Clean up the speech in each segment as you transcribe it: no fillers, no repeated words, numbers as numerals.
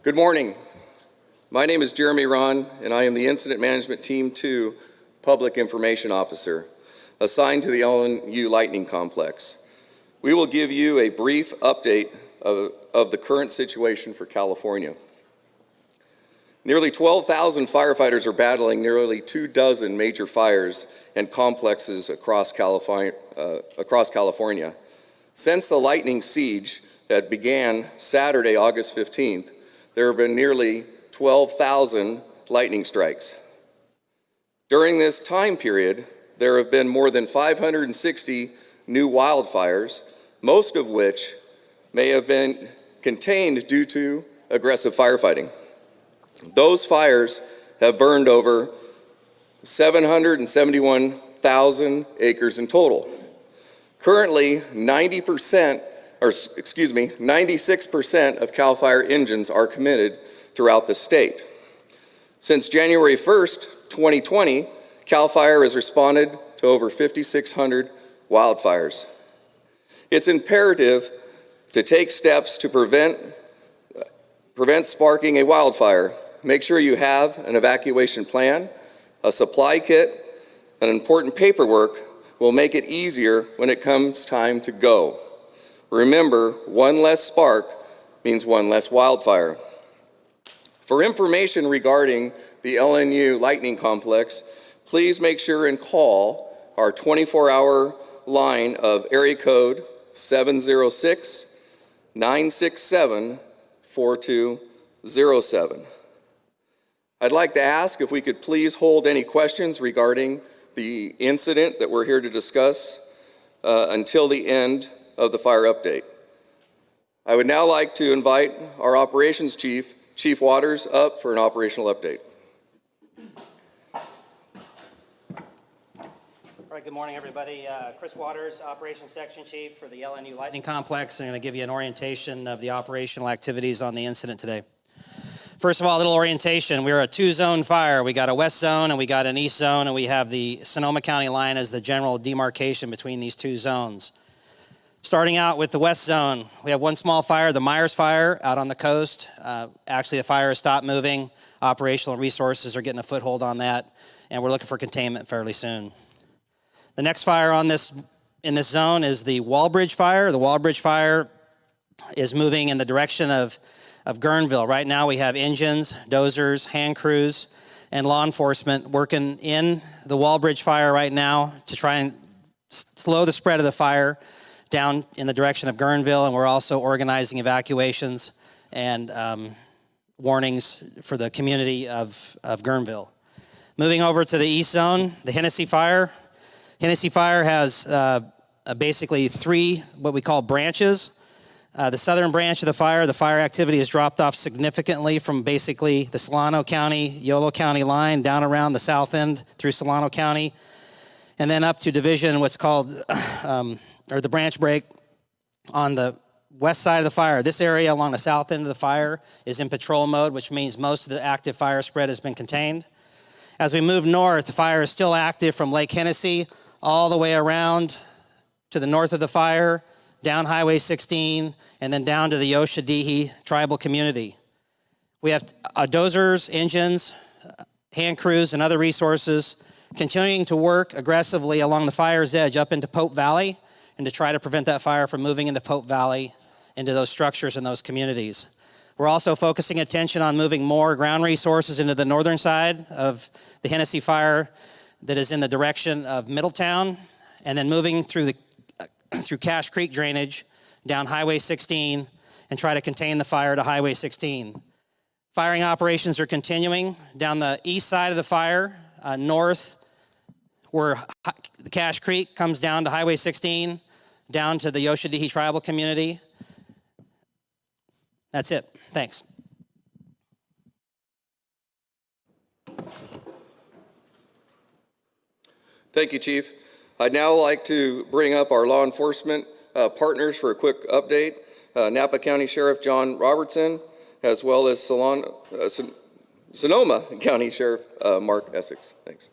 Good morning. My name is Jeremy Ron, and I am the Incident Management Team 2 Public Information Officer, assigned to the LNU Lightning Complex. We will give you a brief update of the current situation for California. Nearly 12,000 firefighters are battling nearly 24 major fires and complexes across California. Since the lightning siege that began Saturday, August 15th, there have been nearly 12,000 lightning strikes. During this time period, there have been more than 560 new wildfires, most of which may have been contained due to aggressive firefighting. Those fires have burned over 771,000 acres in total. Currently, 96% of CAL FIRE engines are committed throughout the state. Since January 1st, 2020, CAL FIRE has responded to over 5,600 wildfires. It's imperative to take steps to prevent sparking a wildfire. Make sure you have an evacuation plan, a supply kit, and important paperwork will make it easier when it comes time to go. Remember, one less spark means one less wildfire. For information regarding the LNU Lightning Complex, please make sure and call our 24-hour line of area code 706-967-4207. I'd like to ask if we could please hold any questions regarding the incident that we're here to discuss until the end of the fire update. I would now like to invite our operations chief, Chief Waters, up for an operational update. All right, good morning, everybody. Chris Waters, Operations Section Chief for the LNU Lightning Complex. I'm going to give you an orientation of the operational activities on the incident today. First of all, a little orientation. We're a two-zone fire. We got a west zone and we got an east zone, and we have the Sonoma County line as the general demarcation between these two zones. Starting out with the west zone, we have one small fire, the Myers Fire, out on the coast. Actually, the fire has stopped moving. Operational resources are getting a foothold on that, and we're looking for containment fairly soon. The next fire in this zone is the Walbridge Fire. The Walbridge Fire is moving in the direction of Guerneville. Right now we have engines, dozers, hand crews, and law enforcement working in the Walbridge Fire right now to try and slow the spread of the fire down in the direction of Guerneville, and we're also organizing evacuations and warnings for the community of Guerneville. Moving over to the east zone, the Hennessy Fire. Hennessy Fire has basically three what we call branches. The southern branch of the fire activity has dropped off significantly from basically the Solano County, Yolo County line down around the south end through Solano County, and then up to division, what's called, or the branch break on the west side of the fire. This area along the south end of the fire is in patrol mode, which means most of the active fire spread has been contained. As we move north, the fire is still active from Lake Hennessy all the way around to the north of the fire, down Highway 16, and then down to the Yoshadihi tribal community. We have dozers, engines, hand crews, and other resources continuing to work aggressively along the fire's edge up into Pope Valley and to try to prevent that fire from moving into Pope Valley, into those structures and those communities. We're also focusing attention on moving more ground resources into the northern side of the Hennessy Fire that is in the direction of Middletown, and then moving through Cache Creek drainage down Highway 16 and try to contain the fire to Highway 16. Firing operations are continuing down the east side of the fire, north, where the Cache Creek comes down to Highway 16, down to the Yoshadihi tribal community. That's it. Thanks. Thank you, Chief. I'd now like to bring up our law enforcement partners for a quick update. Napa County Sheriff John Robertson, as well as Sonoma County Sheriff Mark Essex. Thanks.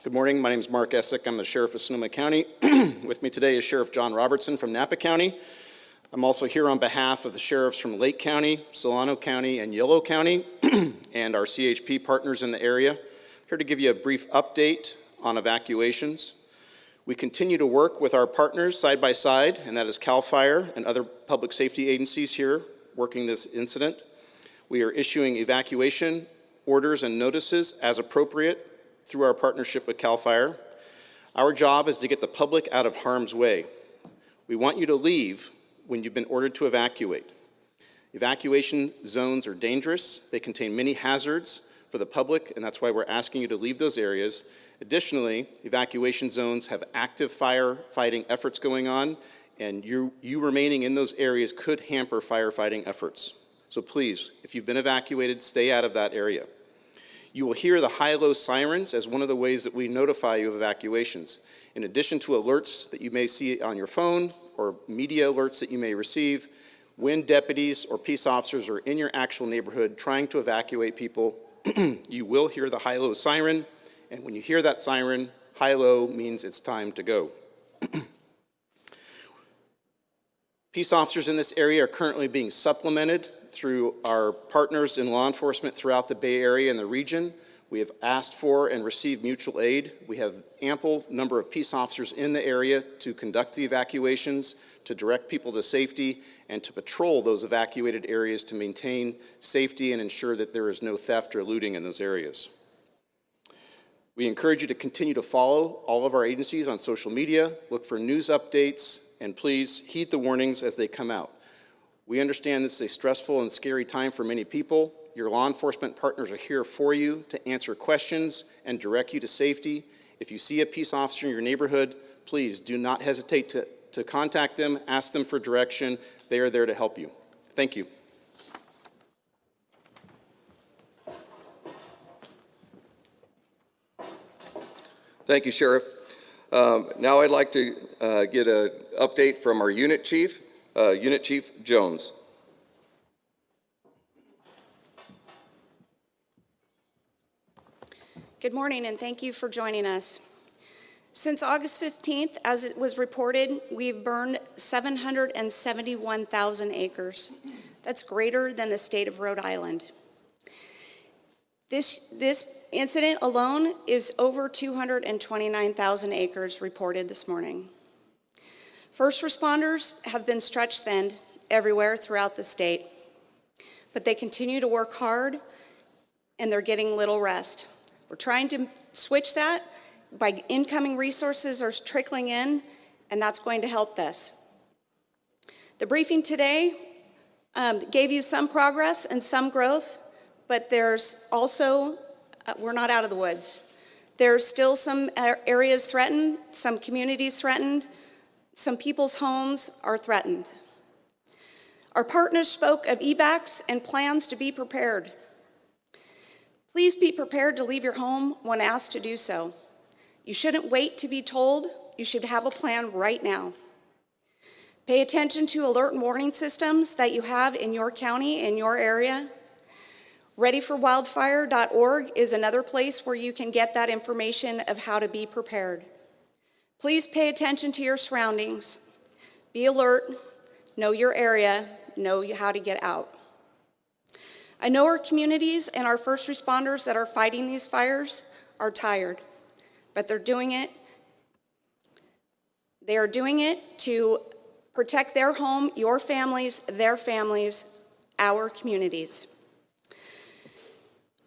Good morning. My name is Mark Essex. I'm the Sheriff of Sonoma County. With me today is Sheriff John Robertson from Napa County. I'm also here on behalf of the sheriffs from Lake County, Solano County, and Yolo County, and our CHP partners in the area. I'm here to give you a brief update on evacuations. We continue to work with our partners side by side, and that is CAL FIRE and other public safety agencies here working this incident. We are issuing evacuation orders and notices as appropriate through our partnership with CAL FIRE. Our job is to get the public out of harm's way. We want you to leave when you've been ordered to evacuate. Evacuation zones are dangerous. They contain many hazards for the public, and that's why we're asking you to leave those areas. Additionally, evacuation zones have active firefighting efforts going on, and you remaining in those areas could hamper firefighting efforts. So please, if you've been evacuated, stay out of that area. You will hear the high-low sirens as one of the ways that we notify you of evacuations. In addition to alerts that you may see on your phone or media alerts that you may receive, when deputies or peace officers are in your actual neighborhood trying to evacuate people, you will hear the high-low siren, and when you hear that siren, high-low means it's time to go. Peace officers in this area are currently being supplemented through our partners in law enforcement throughout the Bay Area and the region. We have asked for and received mutual aid. We have ample number of peace officers in the area to conduct the evacuations, to direct people to safety, and to patrol those evacuated areas to maintain safety and ensure that there is no theft or looting in those areas. We encourage you to continue to follow all of our agencies on social media, look for news updates, and please heed the warnings as they come out. We understand this is a stressful and scary time for many people. Your law enforcement partners are here for you to answer questions and direct you to safety. If you see a peace officer in your neighborhood, please do not hesitate to contact them, ask them for direction. They are there to help you. Thank you. Thank you, Sheriff. Now I'd like to get an update from our Unit Chief, Unit Chief Jones. Good morning, and thank you for joining us. Since August 15th, as it was reported, we've burned 771,000 acres. That's greater than the state of Rhode Island. This incident alone is over 229,000 acres reported this morning. First responders have been stretched thin everywhere throughout the state, but they continue to work hard and they're getting little rest. We're trying to switch that by incoming resources are trickling in, and that's going to help this. The briefing today gave you some progress and some growth, but there's also, we're not out of the woods. There's still some areas threatened, some communities threatened, some people's homes are threatened. Our partners spoke of evacs and plans to be prepared. Please be prepared to leave your home when asked to do so. You shouldn't wait to be told. You should have a plan right now. Pay attention to alert and warning systems that you have in your county, in your area. Readyforwildfire.org is another place where you can get that information of how to be prepared. Please pay attention to your surroundings. Be alert, know your area, know how to get out. I know our communities and our first responders that are fighting these fires are tired, but they're doing it. They are doing it to protect their home, your families, their families, our communities.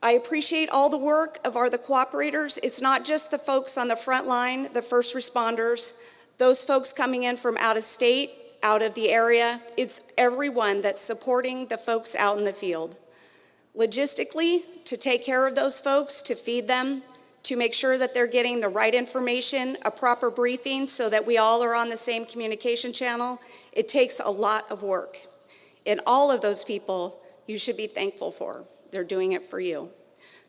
I appreciate all the work of the cooperators. It's not just the folks on the front line, the first responders, those folks coming in from out of state, out of the area. It's everyone that's supporting the folks out in the field. Logistically, to take care of those folks, to feed them, to make sure that they're getting the right information, a proper briefing so that we all are on the same communication channel, it takes a lot of work. And all of those people you should be thankful for. They're doing it for you.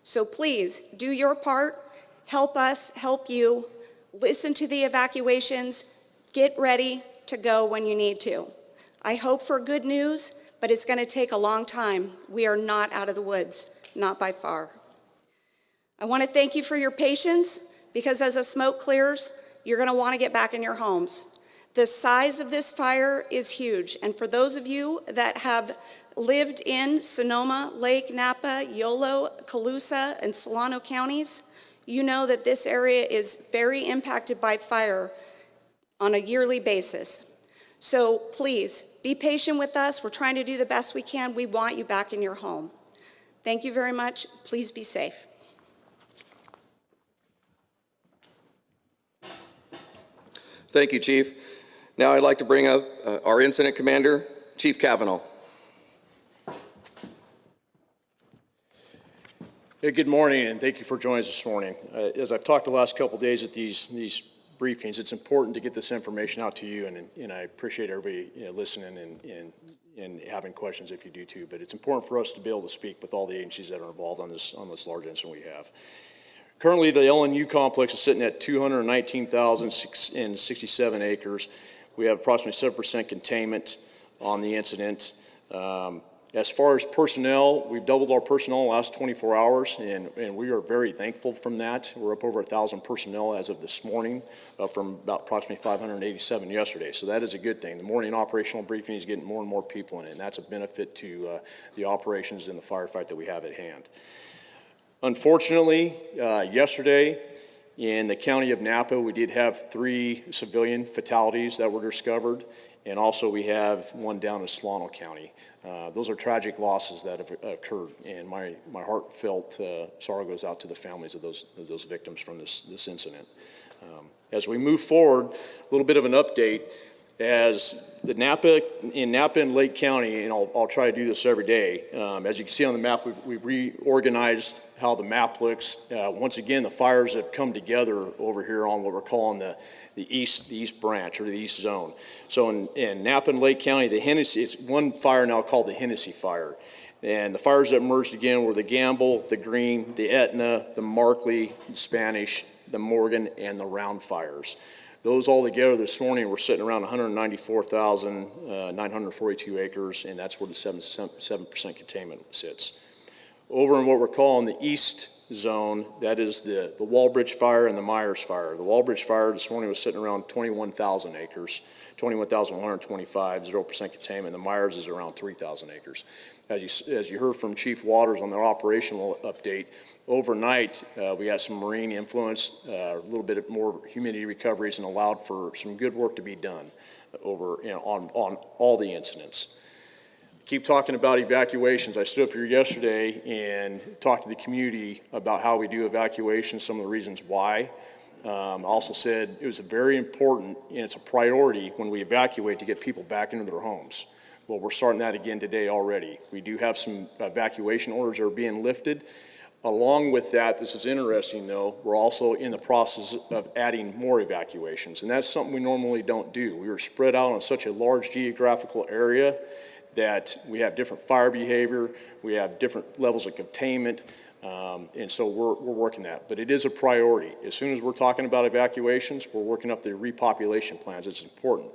So please, do your part, help us, help you, listen to the evacuations, get ready to go when you need to. I hope for good news, but it's going to take a long time. We are not out of the woods, not by far. I want to thank you for your patience, because as the smoke clears, you're going to want to get back in your homes. The size of this fire is huge, and for those of you that have lived in Sonoma, Lake, Napa, Yolo, Colusa, and Solano counties, you know that this area is very impacted by fire on a yearly basis. So please, be patient with us. We're trying to do the best we can. We want you back in your home. Thank you very much. Please be safe. Thank you, Chief. Now I'd like to bring up our incident commander, Chief Cavanaugh. Hey, good morning, and thank you for joining us this morning. As I've talked the last couple of days at these briefings, it's important to get this information out to you, and I appreciate everybody listening and having questions if you do too. But it's important for us to be able to speak with all the agencies that are involved on this large incident we have. Currently, the LNU complex is sitting at 219,067 acres. We have approximately 7% containment on the incident. As far as personnel, we've doubled our personnel in the last 24 hours, and we are very thankful from that. We're up over 1,000 personnel as of this morning, up from about approximately 587 yesterday. So that is a good thing. The morning operational briefing is getting more and more people in it, and that's a benefit to the operations and the firefight that we have at hand. Unfortunately, yesterday in the county of Napa, we did have 3 civilian fatalities that were discovered, and also we have one down in Solano County. Those are tragic losses that have occurred, and my heartfelt sorrow goes out to the families of those victims from this incident. As we move forward, a little bit of an update. As in Napa and Lake County, and I'll try to do this every day, as you can see on the map, we've reorganized how the map looks. Once again, the fires have come together over here on what we're calling the east branch, or the east zone. So in Napa and Lake County, the Hennessy, it's one fire now called the Hennessy fire. And the fires that merged again were the Gamble, the Green, the Etna, the Markley, the Spanish, the Morgan, and the Round fires. Those all together this morning were sitting around 194,942 acres, and that's where the 7% containment sits. Over in what we're calling the east zone, that is the Walbridge fire and the Myers fire. The Walbridge fire this morning was sitting around 21,000 acres, 21,125, 0% containment. The Myers is around 3,000 acres. As you heard from Chief Waters on their operational update, overnight we had some marine influence, a little bit more humidity recoveries, and allowed for some good work to be done on all the incidents. Keep talking about evacuations. I stood up here yesterday and talked to the community about how we do evacuations, some of the reasons why. I also said it was very important, and it's a priority when we evacuate, to get people back into their homes. Well, we're starting that again today already. We do have some evacuation orders that are being lifted. Along with that, this is interesting though, we're also in the process of adding more evacuations, and that's something we normally don't do. We are spread out on such a large geographical area that we have different fire behavior, we have different levels of containment, and so we're working that. But it is a priority. As soon as we're talking about evacuations, we're working up the repopulation plans. It's important.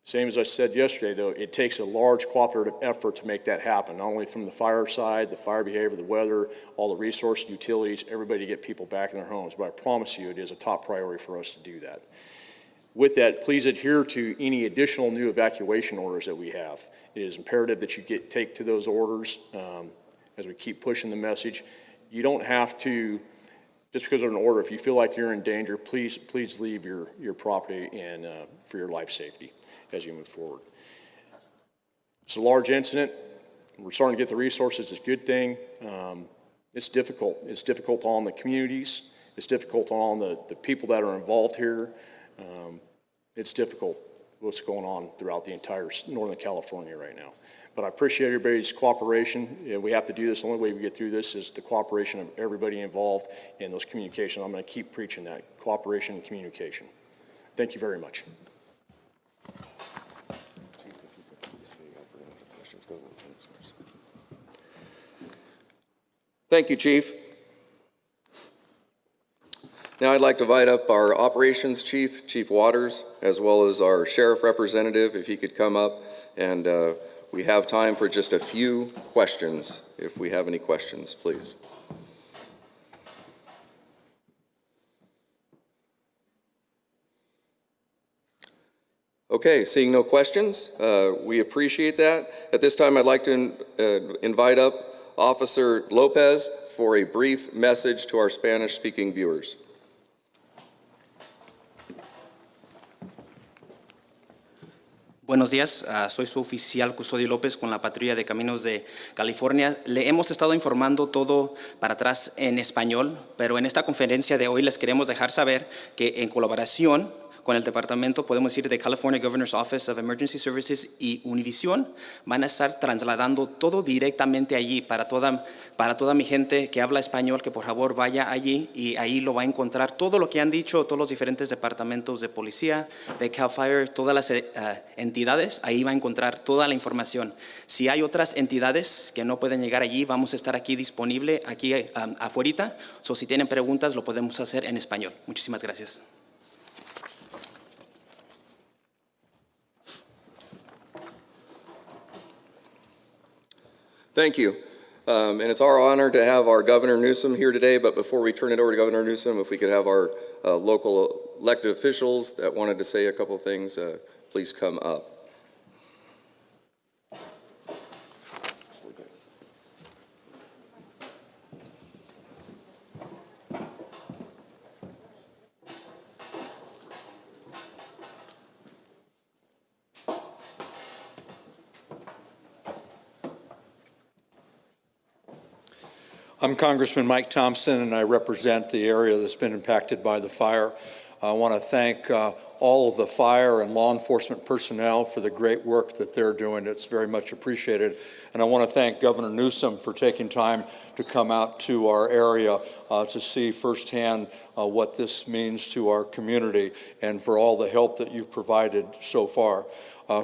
Same as I said yesterday, though, it takes a large cooperative effort to make that happen, not only from the fire side, the fire behavior, the weather, all the resource utilities, everybody to get people back in their homes. But I promise you, it is a top priority for us to do that. With that, please adhere to any additional new evacuation orders that we have. It is imperative that you take to those orders as we keep pushing the message. You don't have to, just because of an order, if you feel like you're in danger, please leave your property and for your life safety as you move forward. It's a large incident. We're starting to get the resources. It's a good thing. It's difficult. It's difficult on the communities. It's difficult on the people that are involved here. It's difficult what's going on throughout the entire Northern California right now. But I appreciate everybody's cooperation. We have to do this. The only way we get through this is the cooperation of everybody involved in those communications. I'm going to keep preaching that, cooperation and communication. Thank you very much. Thank you, Chief. Now I'd like to invite up our operations chief, Chief Waters, as well as our sheriff representative, if he could come up, and we have time for just a few questions, if we have any questions, please. Okay, seeing no questions, we appreciate that. At this time, I'd like to invite up Officer Lopez for a brief message to our Spanish-speaking viewers. Buenos días, soy su oficial Custodio López con la Patrulla de Caminos de California. Le hemos estado informando todo para atrás en español, pero en esta conferencia de hoy les queremos dejar saber que en colaboración con el departamento, podemos decir, de California Governor's Office of Emergency Services y Univision, van a estar trasladando todo directamente allí para toda mi gente que habla español, que por favor vaya allí y ahí lo va a encontrar todo lo que han dicho todos los diferentes departamentos de policía, de CAL FIRE, todas las entidades, ahí va a encontrar toda la información. Si hay otras entidades que no pueden llegar allí, vamos a estar aquí disponible, aquí afuera, so si tienen preguntas lo podemos hacer en español. Muchísimas gracias. Thank you. And it's our honor to have our Governor Newsom here today, but before we turn it over to Governor Newsom, if we could have our local elected officials that wanted to say a couple things, please come up. I'm Congressman Mike Thompson, and I represent the area that's been impacted by the fire. I want to thank all of the fire and law enforcement personnel for the great work that they're doing. It's very much appreciated. And I want to thank Governor Newsom for taking time to come out to our area to see firsthand what this means to our community and for all the help that you've provided so far.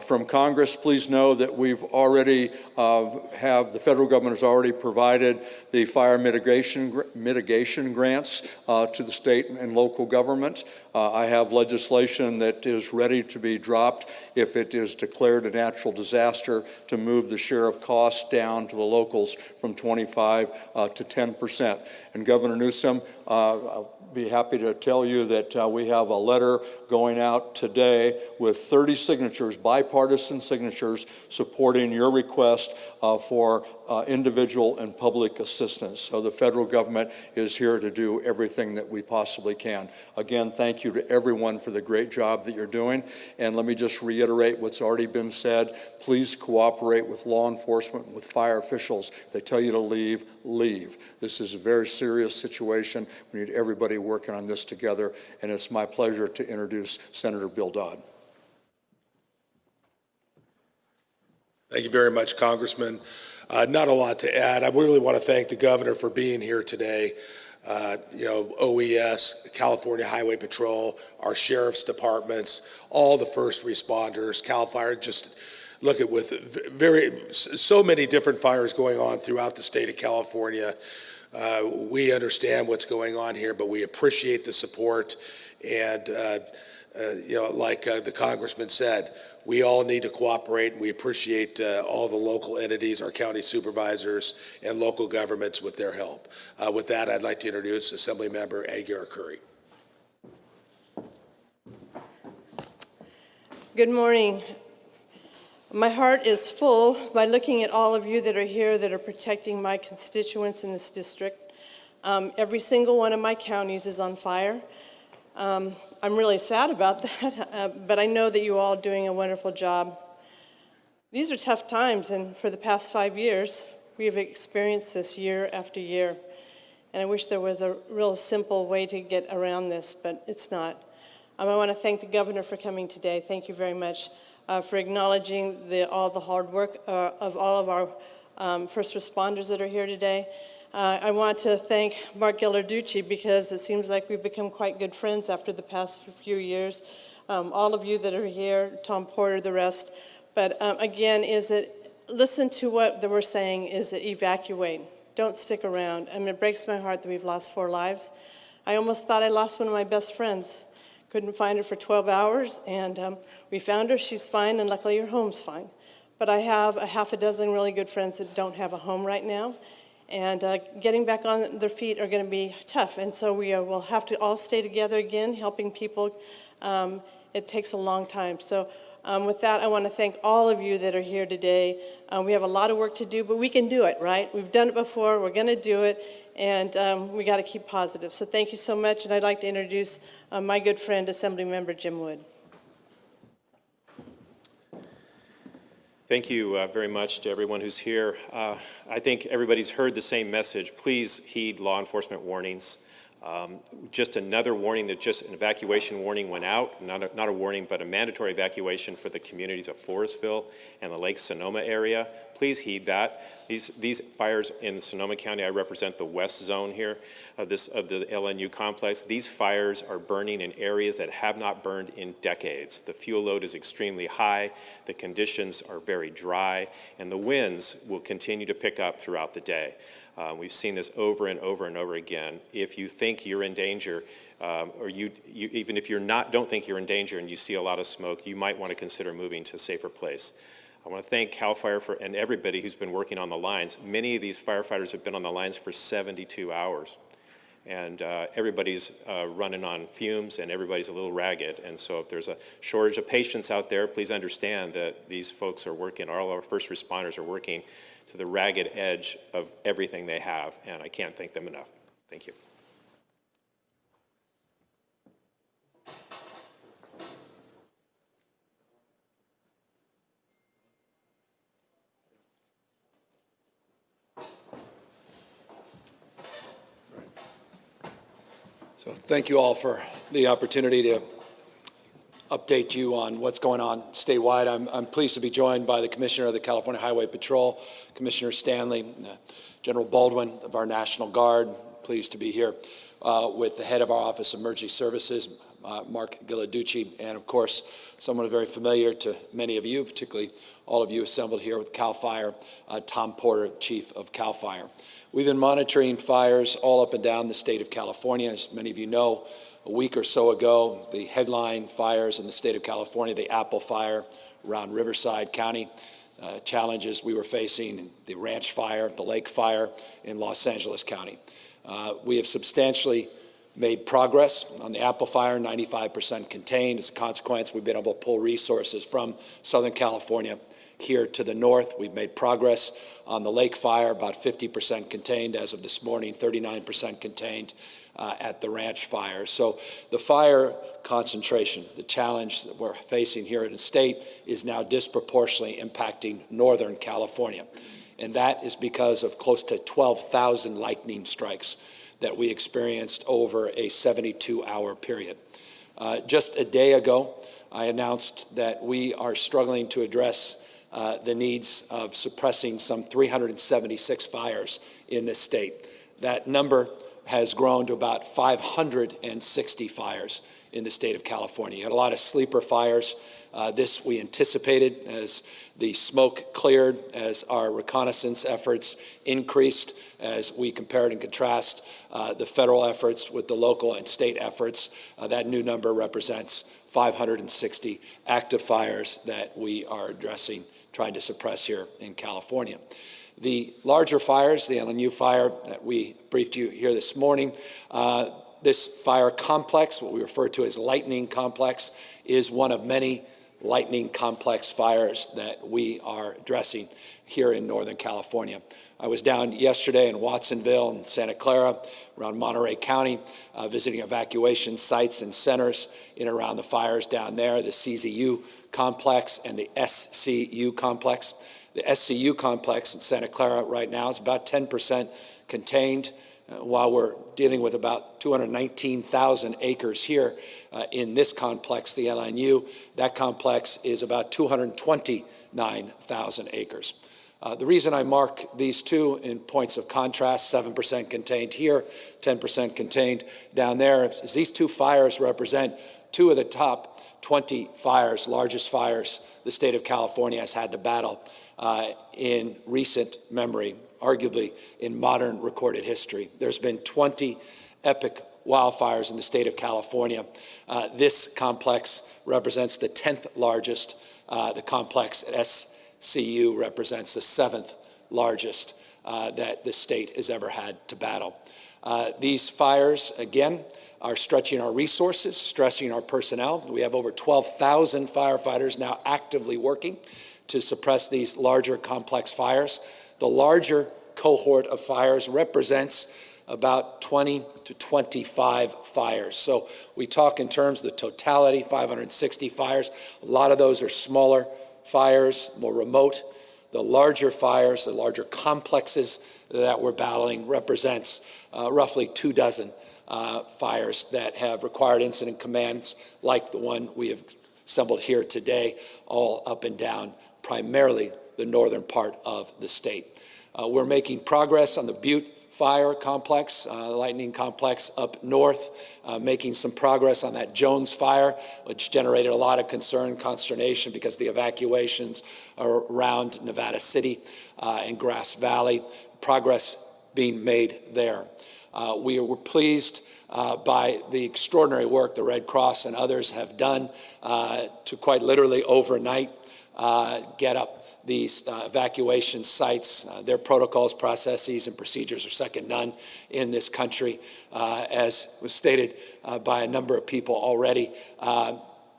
From Congress, please know that we've already the federal government has already provided the fire mitigation grants to the state and local government. I have legislation that is ready to be dropped if it is declared a natural disaster to move the share of costs down to the locals from 25 to 10%. And Governor Newsom, I'll be happy to tell you that we have a letter going out today with 30 signatures, bipartisan signatures, supporting your request for individual and public assistance. So the federal government is here to do everything that we possibly can. Again, thank you to everyone for the great job that you're doing. And let me just reiterate what's already been said. Please cooperate with law enforcement, with fire officials. If they tell you to leave, leave. This is a very serious situation. We need everybody working on this together. And it's my pleasure to introduce Senator Bill Dodd. Thank you very much, Congressman. Not a lot to add. I really want to thank the governor for being here today. OES, California Highway Patrol, our sheriff's departments, all the first responders, CAL FIRE, just look at with so many different fires going on throughout the state of California. We understand what's going on here, but we appreciate the support. And, like the congressman said, we all need to cooperate. We appreciate all the local entities, our county supervisors, and local governments with their help. With that, I'd like to introduce Assemblymember Aguilar Curry. Good morning. My heart is full by looking at all of you that are here that are protecting my constituents in this district. Every single one of my counties is on fire. I'm really sad about that, but I know that you all are doing a wonderful job. These are tough times, and for the past 5 years, we have experienced this year after year. And I wish there was a real simple way to get around this, but it's not. I want to thank the governor for coming today. Thank you very much for acknowledging all the hard work of all of our first responders that are here today. I want to thank Mark Ghilarducci because it seems like we've become quite good friends after the past few years. All of you that are here, Tom Porter, the rest. But again, listen to what we're saying is that evacuate. Don't stick around. I mean, it breaks my heart that we've lost 4 lives. I almost thought I lost one of my best friends. Couldn't find her for 12 hours, and we found her. She's fine, and luckily her home's fine. But I have a half a dozen really good friends that don't have a home right now. And getting back on their feet are going to be tough. And so we will have to all stay together again, helping people. It takes a long time. So With that, I want to thank all of you that are here today. We have a lot of work to do, but we can do it, right? We've done it before, we're going to do it, and we got to keep positive. So thank you so much, and I'd like to introduce my good friend, Assemblymember Jim Wood. Thank you very much to everyone who's here. I think everybody's heard the same message. Please heed law enforcement warnings. Just another warning that just an evacuation warning went out, not a warning, but a mandatory evacuation for the communities of Forestville and the Lake Sonoma area. Please heed that. These fires in Sonoma County, I represent the west zone here of the LNU complex. These fires are burning in areas that have not burned in decades. The fuel load is extremely high, the conditions are very dry, and the winds will continue to pick up throughout the day. We've seen this over and over and over again. If you think you're in danger, or even if you're not, don't think you're in danger and you see a lot of smoke, you might want to consider moving to a safer place. I want to thank CAL FIRE and everybody who's been working on the lines. Many of these firefighters have been on the lines for 72 hours. And everybody's running on fumes and everybody's a little ragged. And so if there's a shortage of patients out there, please understand that these folks are working, all our first responders are working to the ragged edge of everything they have, and I can't thank them enough. Thank you. So thank you all for the opportunity to update you on what's going on statewide. I'm pleased to be joined by the Commissioner of the California Highway Patrol, Commissioner Stanley, General Baldwin of our National Guard. Pleased to be here with the head of our Office of Emergency Services, Mark Gilladucci, and of course, someone very familiar to many of you, particularly all of you assembled here with CAL FIRE, Tom Porter, Chief of CAL FIRE. We've been monitoring fires all up and down the state of California. As many of you know, a week or so ago, the headline fires in the state of California, the Apple Fire around Riverside County, challenges we were facing, the Ranch Fire, the Lake Fire in Los Angeles County. We have substantially made progress on the Apple Fire, 95% contained. As a consequence, we've been able to pull resources from Southern California here to the north. We've made progress on the Lake Fire, about 50% contained as of this morning, 39% contained at the Ranch Fire. So the fire concentration, the challenge that we're facing here in the state is now disproportionately impacting Northern California. And that is because of close to 12,000 lightning strikes that we experienced over a 72-hour period. Just a day ago, I announced that we are struggling to address the needs of suppressing some 376 fires in this state. That number has grown to about 560 fires in the state of California. You had a lot of sleeper fires. This we anticipated as the smoke cleared, as our reconnaissance efforts increased, as we compared and contrast the federal efforts with the local and state efforts. That new number represents 560 active fires that we are addressing, trying to suppress here in California. The larger fires, the LNU fire that we briefed you here this morning, this fire complex, what we refer to as lightning complex, is one of many lightning complex fires that we are addressing here in Northern California. I was down yesterday in Watsonville and Santa Clara, around Monterey County, visiting evacuation sites and centers in and around the fires down there, the CZU complex and the SCU complex. The SCU complex in Santa Clara right now is about 10% contained, while we're dealing with about 219,000 acres here in this complex, the LNU. That complex is about 229,000 acres. The reason I mark these two in points of contrast, 7% contained here, 10% contained down there, is these two fires represent two of the top 20 fires, largest fires the state of California has had to battle in recent memory, arguably in modern recorded history. There's been 20 epic wildfires in the state of California. This complex represents the 10th largest. The complex at SCU represents the 7th largest that the state has ever had to battle. These fires, again, are stretching our resources, stressing our personnel. We have over 12,000 firefighters now actively working to suppress these larger complex fires. The larger cohort of fires represents about 20 to 25 fires. So we talk in terms of the totality, 560 fires. A lot of those are smaller fires, more remote. The larger fires, the larger complexes that we're battling represents roughly 24 fires that have required incident commands like the one we have assembled here today, all up and down primarily the northern part of the state. We're making progress on the Butte Fire Complex, lightning complex up north, making some progress on that Jones Fire, which generated a lot of concern, consternation because of the evacuations around Nevada City and Grass Valley. Progress being made there. We were pleased by the extraordinary work the Red Cross and others have done to quite literally overnight get up these evacuation sites. Their protocols, processes, and procedures are second none in this country. As was stated by a number of people already,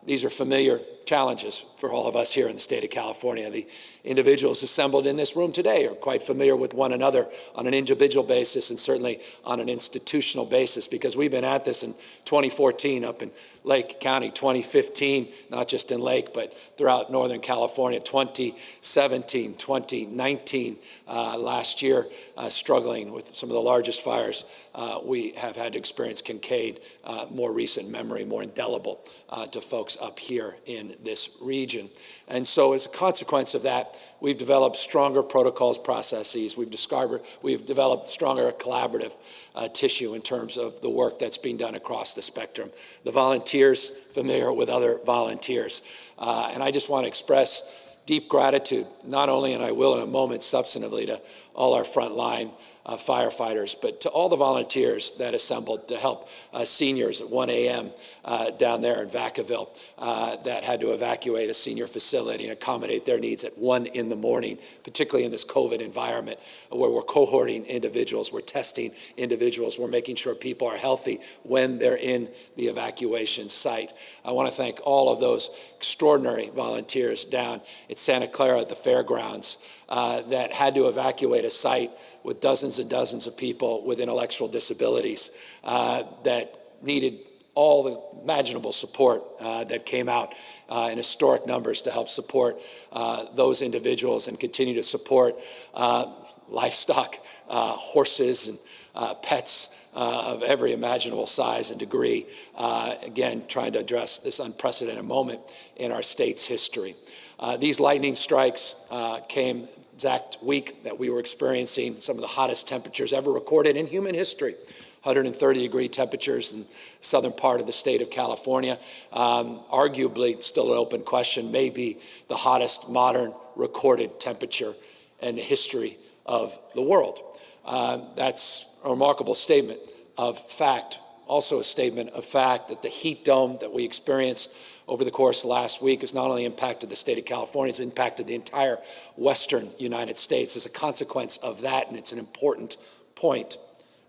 these are familiar challenges for all of us here in the state of California. The individuals assembled in this room today are quite familiar with one another on an individual basis and certainly on an institutional basis, because we've been at this in 2014 up in Lake County, 2015, not just in Lake, but throughout Northern California, 2017, 2019, last year, struggling with some of the largest fires we have had to experience. Kincade, more recent memory, more indelible to folks up here in this region. And so as a consequence of that, we've developed stronger protocols, processes. We've developed stronger collaborative tissue in terms of the work that's being done across the spectrum. The volunteers familiar with other volunteers. And I just want to express deep gratitude, not only, and I will in a moment substantively, to all our frontline firefighters, but to all the volunteers that assembled to help seniors at 1 a.m. Down there in Vacaville that had to evacuate a senior facility and accommodate their needs at 1 in the morning, particularly in this COVID environment where we're cohorting individuals, we're testing individuals, we're making sure people are healthy when they're in the evacuation site. I want to thank all of those extraordinary volunteers down at Santa Clara at the fairgrounds that had to evacuate a site with dozens and dozens of people with intellectual disabilities that needed all the imaginable support that came out in historic numbers to help support those individuals and continue to support livestock, horses and pets of every imaginable size and degree, again, trying to address this unprecedented moment in our state's history. These lightning strikes came exact week that we were experiencing some of the hottest temperatures ever recorded in human history. 130-degree temperatures in the southern part of the state of California. Arguably, still an open question, may be the hottest modern recorded temperature in the history of the world. That's a remarkable statement of fact. Also a statement of fact that the heat dome that we experienced over the course of last week has not only impacted the state of California, it's impacted the entire western United States. As a consequence of that, and it's an important point,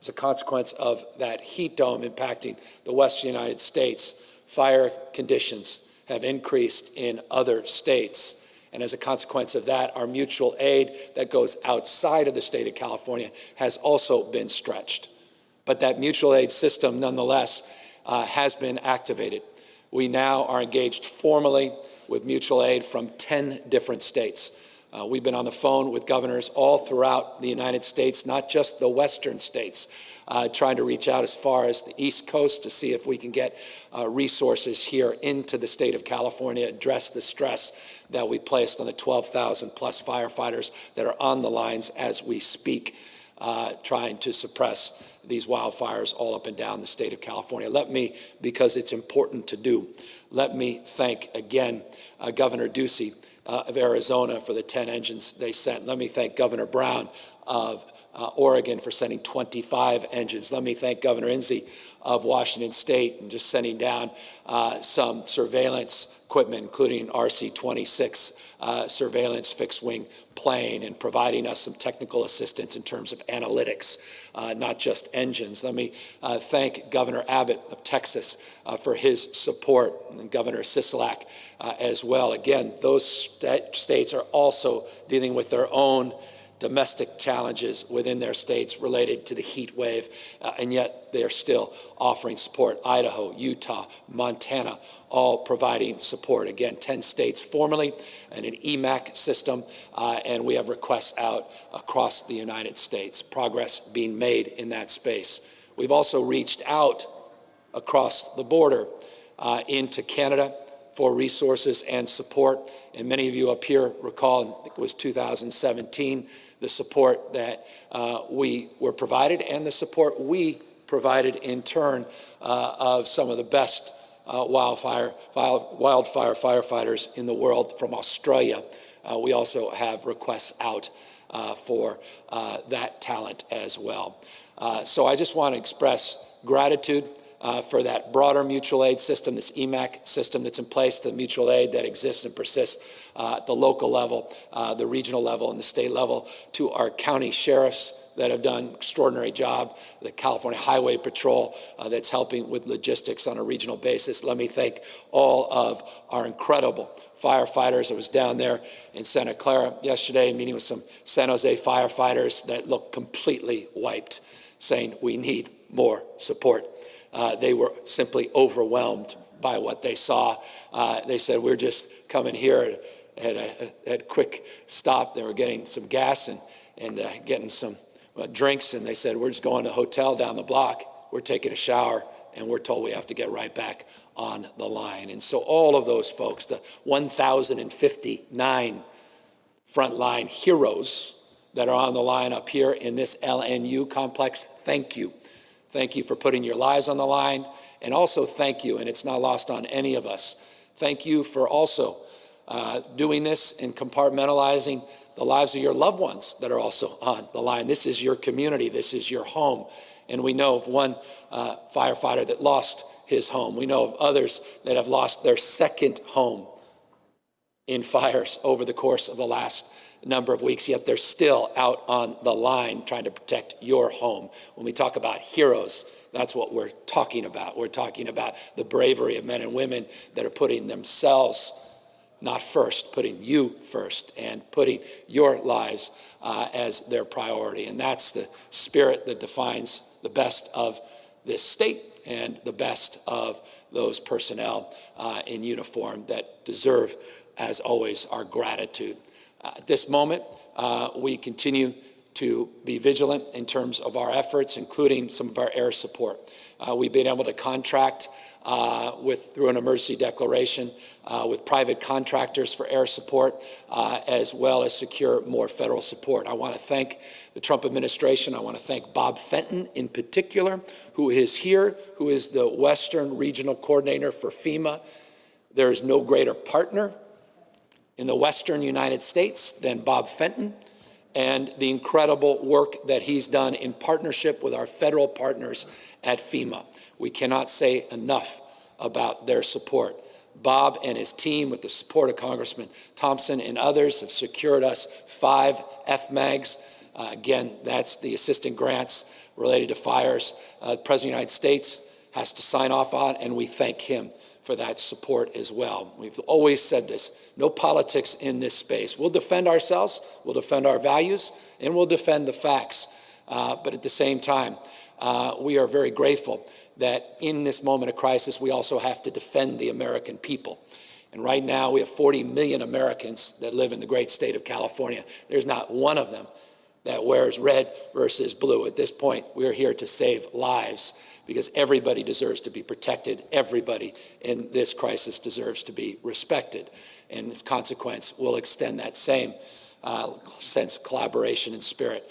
as a consequence of that heat dome impacting the western United States, fire conditions have increased in other states. And as a consequence of that, our mutual aid that goes outside of the state of California has also been stretched. But that mutual aid system, nonetheless, has been activated. We now are engaged formally with mutual aid from 10 different states. We've been on the phone with governors all throughout the United States, not just the western states, trying to reach out as far as the East Coast to see if we can get resources here into the state of California, address the stress that we placed on the 12,000 plus firefighters that are on the lines as we speak, trying to suppress these wildfires all up and down the state of California. Let me, because it's important to do, let me thank again Governor Ducey of Arizona for the 10 engines they sent. Let me thank Governor Brown of Oregon for sending 25 engines. Let me thank Governor Inslee of Washington State and just sending down some surveillance equipment, including RC-26 surveillance fixed-wing plane, and providing us some technical assistance in terms of analytics, not just engines. Let me thank Governor Abbott of Texas for his support, and Governor Sisolak as well. Again, those states are also dealing with their own domestic challenges within their states related to the heat wave, and yet they're still offering support. Idaho, Utah, Montana, all providing support. Again, 10 states formally and an EMAC system, and we have requests out across the United States. Progress being made in that space. We've also reached out across the border into Canada for resources and support. And many of you up here recall, I think it was 2017, the support that we were provided and the support we provided in turn of some of the best wildfire firefighters in the world from Australia. We also have requests out for that talent as well. So I just want to express gratitude for that broader mutual aid system, this EMAC system that's in place, the mutual aid that exists and persists at the local level, the regional level, and the state level, to our county sheriffs that have done an extraordinary job, the California Highway Patrol that's helping with logistics on a regional basis. Let me thank all of our incredible firefighters. I was down there in Santa Clara yesterday meeting with some San Jose firefighters that look completely wiped, saying we need more support. They were simply overwhelmed by what they saw. They said, we're just coming here at a quick stop. They were getting some gas and getting some drinks, and they said, we're just going to a hotel down the block. We're taking a shower, and we're told we have to get right back on the line. And so all of those folks, the 1,059 frontline heroes that are on the line up here in this LNU complex, thank you. Thank you for putting your lives on the line, and also thank you, and it's not lost on any of us, thank you for also doing this and compartmentalizing the lives of your loved ones that are also on the line. This is your community, this is your home, and we know of one firefighter that lost his home. We know of others that have lost their second home in fires over the course of the last number of weeks, yet they're still out on the line trying to protect your home. When we talk about heroes, that's what we're talking about. We're talking about the bravery of men and women that are putting themselves not first, putting you first, and putting your lives as their priority. And that's the spirit that defines the best of this state and the best of those personnel in uniform that deserve, as always, our gratitude. At this moment, we continue to be vigilant in terms of our efforts, including some of our air support. We've been able to contract through an emergency declaration with private contractors for air support, as well as secure more federal support. I want to thank the Trump administration. I want to thank Bob Fenton in particular, who is here, who is the Western Regional Coordinator for FEMA. There is no greater partner in the Western United States than Bob Fenton, and the incredible work that he's done in partnership with our federal partners at FEMA. We cannot say enough about their support. Bob and his team, with the support of Congressman Thompson and others, have secured us 5 FMAGs. Again, that's the assistant grants related to fires. The President of the United States has to sign off on, and we thank him for that support as well. We've always said this, no politics in this space. We'll defend ourselves, we'll defend our values, and we'll defend the facts. But at the same time, we are very grateful that in this moment of crisis, we also have to defend the American people. And right now, we have 40 million Americans that live in the great state of California. There's not one of them that wears red versus blue. At this point, we're here to save lives, because everybody deserves to be protected. Everybody in this crisis deserves to be respected. And as a consequence, we'll extend that same sense of collaboration and spirit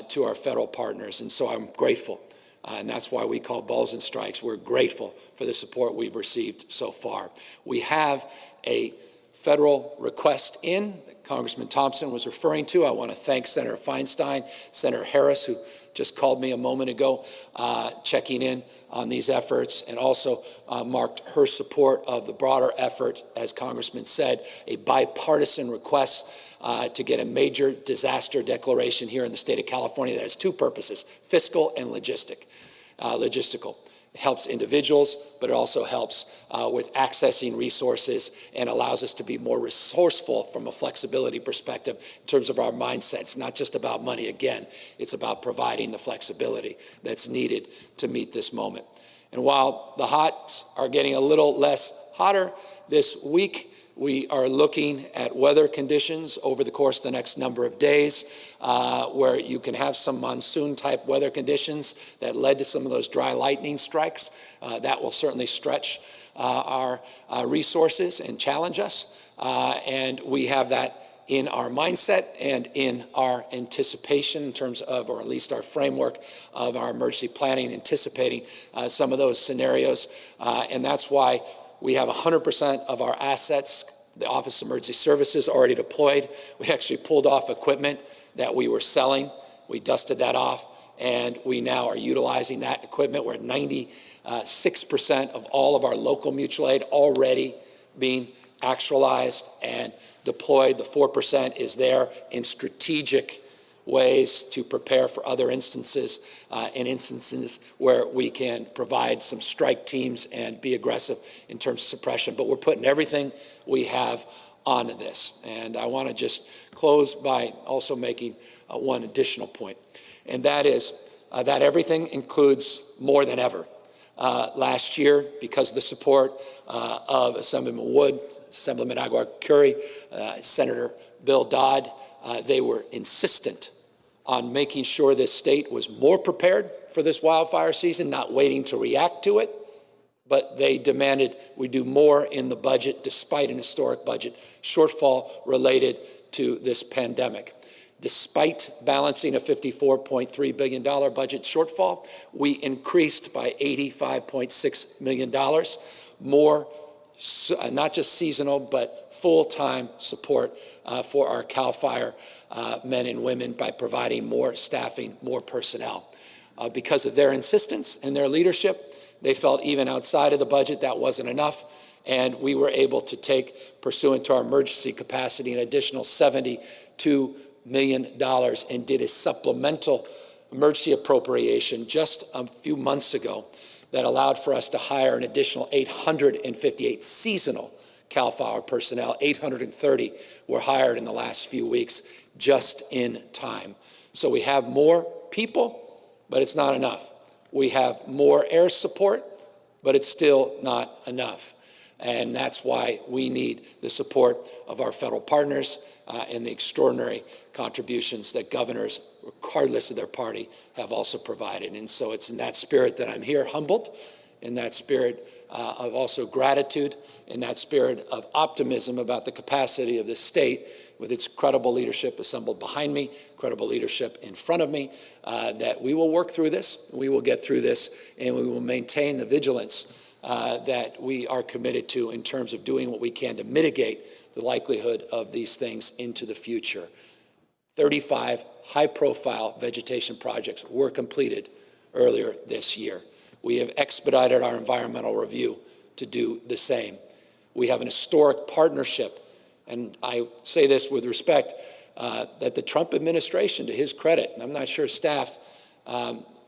to our federal partners. And so I'm grateful. And that's why we call balls and strikes. We're grateful for the support we've received so far. We have a federal request in that Congressman Thompson was referring to. I want to thank Senator Feinstein, Senator Harris, who just called me a moment ago, checking in on these efforts, and also marked her support of the broader effort, as Congressman said, a bipartisan request to get a major disaster declaration here in the state of California that has two purposes, fiscal and logistical. It helps individuals, but it also helps with accessing resources and allows us to be more resourceful from a flexibility perspective in terms of our mindset. It's not just about money. Again, it's about providing the flexibility that's needed to meet this moment. And while the hots are getting a little less hotter this week, we are looking at weather conditions over the course of the next number of days where you can have some monsoon-type weather conditions that led to some of those dry lightning strikes. That will certainly stretch our resources and challenge us. And we have that in our mindset and in our anticipation in terms of, or at least our framework of our emergency planning, anticipating some of those scenarios. And that's why we have 100% of our assets, the Office of Emergency Services, already deployed. We actually pulled off equipment that we were selling. We dusted that off, and we now are utilizing that equipment. We're at 96% of all of our local mutual aid already being actualized and deployed. The 4% is there in strategic ways to prepare for other instances and instances where we can provide some strike teams and be aggressive in terms of suppression. But we're putting everything we have onto this. And I want to just close by also making one additional point, and that is that everything includes more than ever. Last year, because of the support of Assemblyman Wood, Assemblyman Aguilar-Curry, Senator Bill Dodd, they were insistent on making sure this state was more prepared for this wildfire season, not waiting to react to it, but they demanded we do more in the budget despite an historic budget shortfall related to this pandemic. Despite balancing a $54.3 billion budget shortfall, we increased by $85.6 million, more not just seasonal, but full-time support for our CAL FIRE men and women by providing more staffing, more personnel. Because of their insistence and their leadership, they felt even outside of the budget that wasn't enough, and we were able to take, pursuant to our emergency capacity, an additional $72 million and did a supplemental emergency appropriation just a few months ago that allowed for us to hire an additional 858 seasonal CAL FIRE personnel. 830 were hired in the last few weeks, just in time. So we have more people, but it's not enough. We have more air support, but it's still not enough. And that's why we need the support of our federal partners and the extraordinary contributions that governors, regardless of their party, have also provided. And so it's in that spirit that I'm here, humbled, in that spirit of also gratitude, in that spirit of optimism about the capacity of this state with its credible leadership assembled behind me, credible leadership in front of me, that we will work through this, we will get through this, and we will maintain the vigilance that we are committed to in terms of doing what we can to mitigate the likelihood of these things into the future. 35 high-profile vegetation projects were completed earlier this year. We have expedited our environmental review to do the same. We have an historic partnership, and I say this with respect, that the Trump administration, to his credit, and I'm not sure staff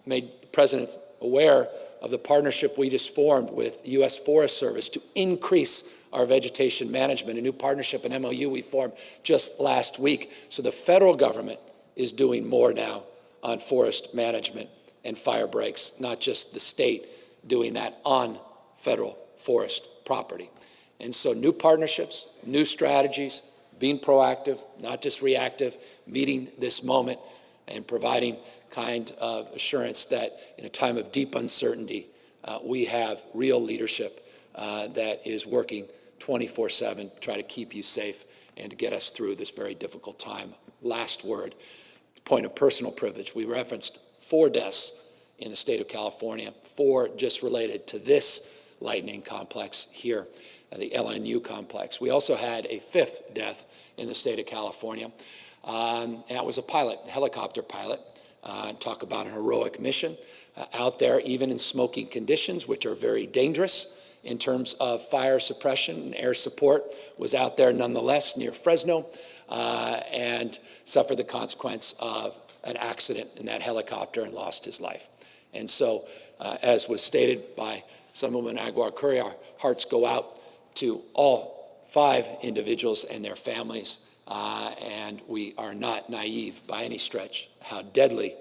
made the president aware of the partnership we just formed with the U.S. Forest Service to increase our vegetation management, a new partnership, an MOU we formed just last week. So the federal government is doing more now on forest management and fire breaks, not just the state doing that on federal forest property. And so new partnerships, new strategies, being proactive, not just reactive, meeting this moment and providing kind of assurance that in a time of deep uncertainty, we have real leadership that is working 24/7 to try to keep you safe and to get us through this very difficult time. Last word, point of personal privilege. We referenced 4 deaths in the state of California, 4 just related to this lightning complex here. the LNU complex. We also had a 5th death in the state of California. And that was a pilot, a helicopter pilot. Talk about an heroic mission out there, even in smoky conditions, which are very dangerous in terms of fire suppression and air support, was out there nonetheless near Fresno and suffered the consequence of an accident in that helicopter and lost his life. And so, as was stated by Assemblyman Aguirre, our hearts go out to all 5 individuals and their families, and we are not naive by any stretch how deadly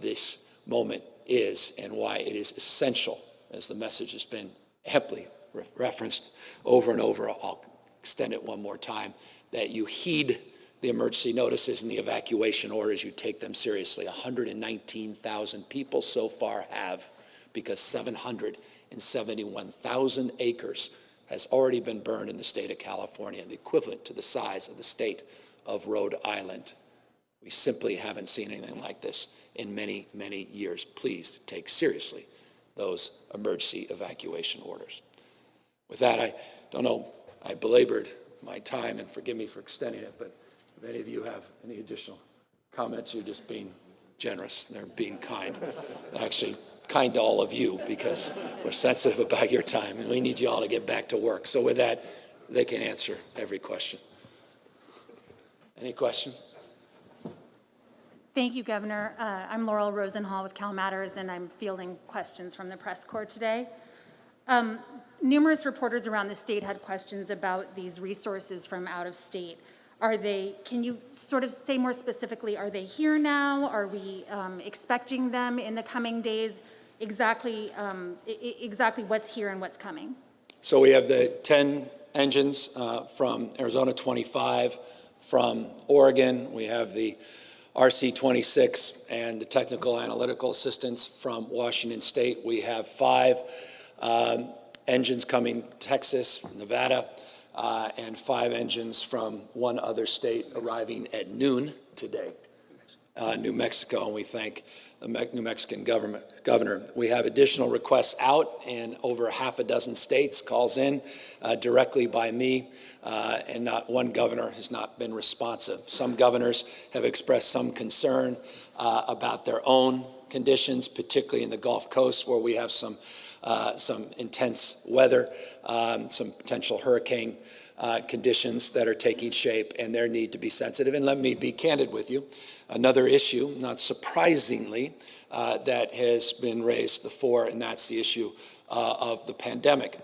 this moment is and why it is essential, as the message has been amply referenced over and over. I'll extend it one more time, that you heed the emergency notices and the evacuation orders, you take them seriously. 119,000 people so far have, because 771,000 acres has already been burned in the state of California, the equivalent to the size of the state of Rhode Island. We simply haven't seen anything like this in many, many years. Please take seriously those emergency evacuation orders. With that, I don't know, I belabored my time, and forgive me for extending it, but if any of you have any additional comments, you're just being generous. They're being kind. Actually, kind to all of you, because we're sensitive about your time, and we need you all to get back to work. So with that, they can answer every question. Any question? Thank you, Governor. I'm Laurel Rosenhall with Cal Matters, and I'm fielding questions from the press corps today. Numerous reporters around the state had questions about these resources from out of state. Can you sort of say more specifically, are they here now? Are we expecting them in the coming days? Exactly what's here and what's coming? So we have the 10 engines from Arizona, 25 from Oregon. We have the RC-26 and the technical analytical assistance from Washington State. We have 5 engines coming Texas, Nevada, and 5 engines from one other state arriving at noon today, New Mexico, and we thank the New Mexican governor. We have additional requests out in over half a dozen states, calls in directly by me, and not one governor has not been responsive. Some governors have expressed some concern about their own conditions, particularly in the Gulf Coast, where we have some intense weather, some potential hurricane conditions that are taking shape, and their need to be sensitive. And let me be candid with you. Another issue, not surprisingly, that has been raised before, and that's the issue of the pandemic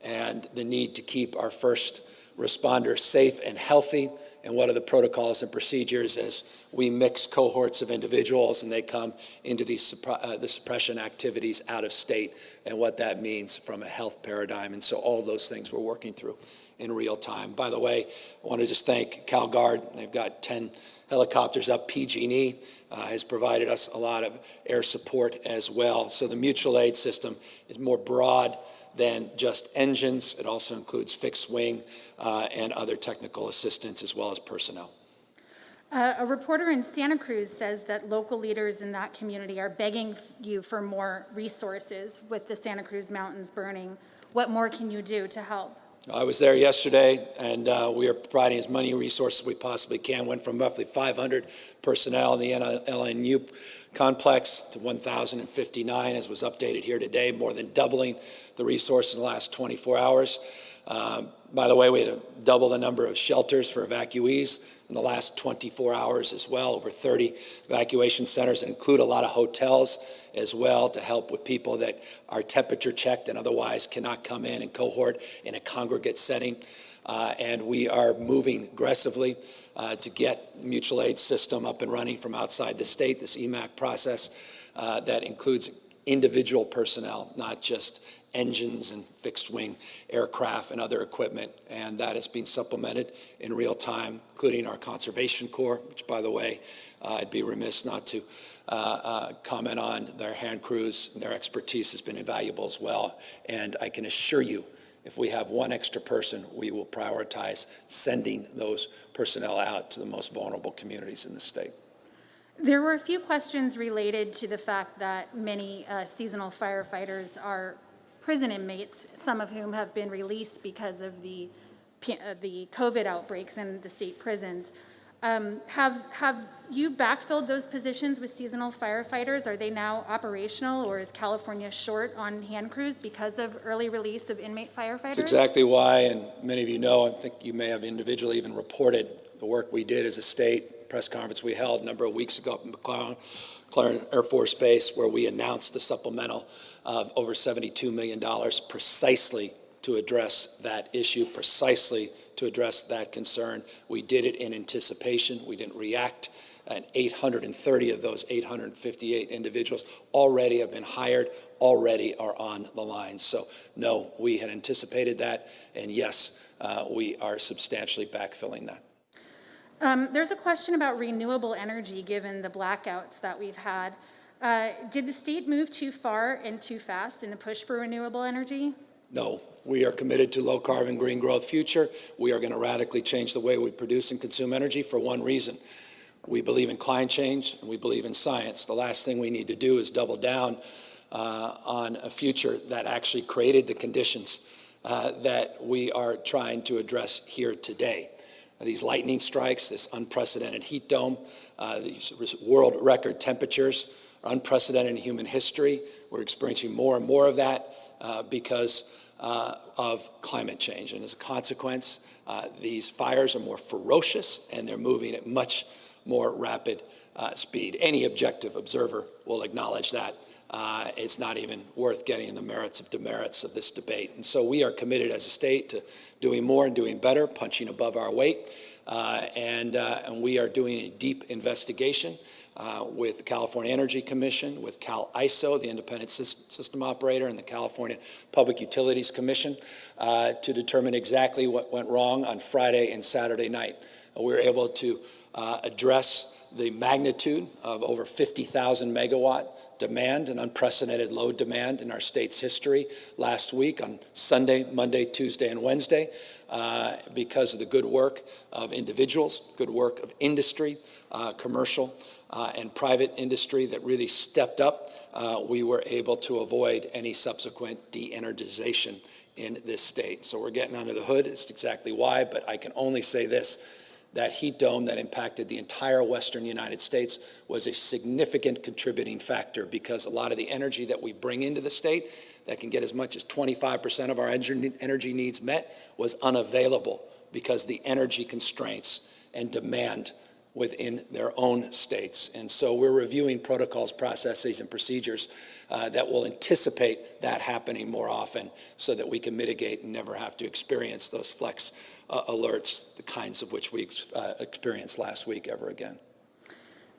and the need to keep our first responders safe and healthy, and what are the protocols and procedures as we mix cohorts of individuals and they come into these the suppression activities out of state, and what that means from a health paradigm. And so all those things we're working through in real time. By the way, I want to just thank CalGuard. They've got 10 helicopters up. PG&E has provided us a lot of air support as well. So the mutual aid system is more broad than just engines. It also includes fixed wing and other technical assistance, as well as personnel. A reporter in Santa Cruz says that local leaders in that community are begging you for more resources with the Santa Cruz Mountains burning. What more can you do to help? I was there yesterday, and we are providing as many resources as we possibly can. Went from roughly 500 personnel in the LNU complex to 1,059, as was updated here today, more than doubling the resources in the last 24 hours. By the way, we had to double the number of shelters for evacuees in the last 24 hours as well, over 30 evacuation centers that include a lot of hotels as well, to help with people that are temperature checked and otherwise cannot come in and cohort in a congregate setting. And we are moving aggressively to get mutual aid system up and running from outside the state, this EMAC process that includes individual personnel, not just engines and fixed wing aircraft and other equipment, and that is being supplemented in real time, including our Conservation Corps, which, by the way, I'd be remiss not to comment on. Their hand crews and their expertise has been invaluable as well, and I can assure you, if we have one extra person, we will prioritize sending those personnel out to the most vulnerable communities in the state. There were a few questions related to the fact that many seasonal firefighters are prison inmates, some of whom have been released because of the COVID outbreaks in the state prisons. Have you backfilled those positions with seasonal firefighters? Are they now operational, or is California short on hand crews because of early release of inmate firefighters? That's exactly why, and many of you know, I think you may have individually even reported the work we did as a state, press conference we held a number of weeks ago up in McClellan Air Force Base, where we announced the supplemental of over $72 million precisely to address that issue, precisely to address that concern. We did it in anticipation. We didn't react. And 830 of those 858 individuals already have been hired, already are on the line. So no, we had anticipated that, and yes, we are substantially backfilling that. There's a question about renewable energy given the blackouts that we've had. Did the state move too far and too fast in the push for renewable energy? No, we are committed to low carbon, green growth future. We are going to radically change the way we produce and consume energy for one reason. We believe in climate change and we believe in science. The last thing we need to do is double down on a future that actually created the conditions that we are trying to address here today. These lightning strikes, this unprecedented heat dome, these world record temperatures, are unprecedented in human history. We're experiencing more and more of that because of climate change. And as a consequence, these fires are more ferocious and they're moving at much more rapid speed. Any objective observer will acknowledge that. It's not even worth getting in the merits of demerits of this debate. And so we are committed as a state to doing more and doing better, punching above our weight. And we are doing a deep investigation with the California Energy Commission, with CAISO, the independent system operator, and the California Public Utilities Commission to determine exactly what went wrong on Friday and Saturday night. We were able to address the magnitude of over 50,000 megawatt demand, an unprecedented load demand in our state's history last week on Sunday, Monday, Tuesday, and Wednesday because of the good work of individuals, good work of industry, commercial and private industry that really stepped up. We were able to avoid any subsequent de-energization in this state. So we're getting under the hood. It's exactly why, but I can only say this. That heat dome that impacted the entire western United States was a significant contributing factor because a lot of the energy that we bring into the state that can get as much as 25% of our energy needs met was unavailable because the energy constraints and demand within their own states. And so we're reviewing protocols, processes, and procedures that will anticipate that happening more often so that we can mitigate and never have to experience those flex alerts, the kinds of which we experienced last week ever again.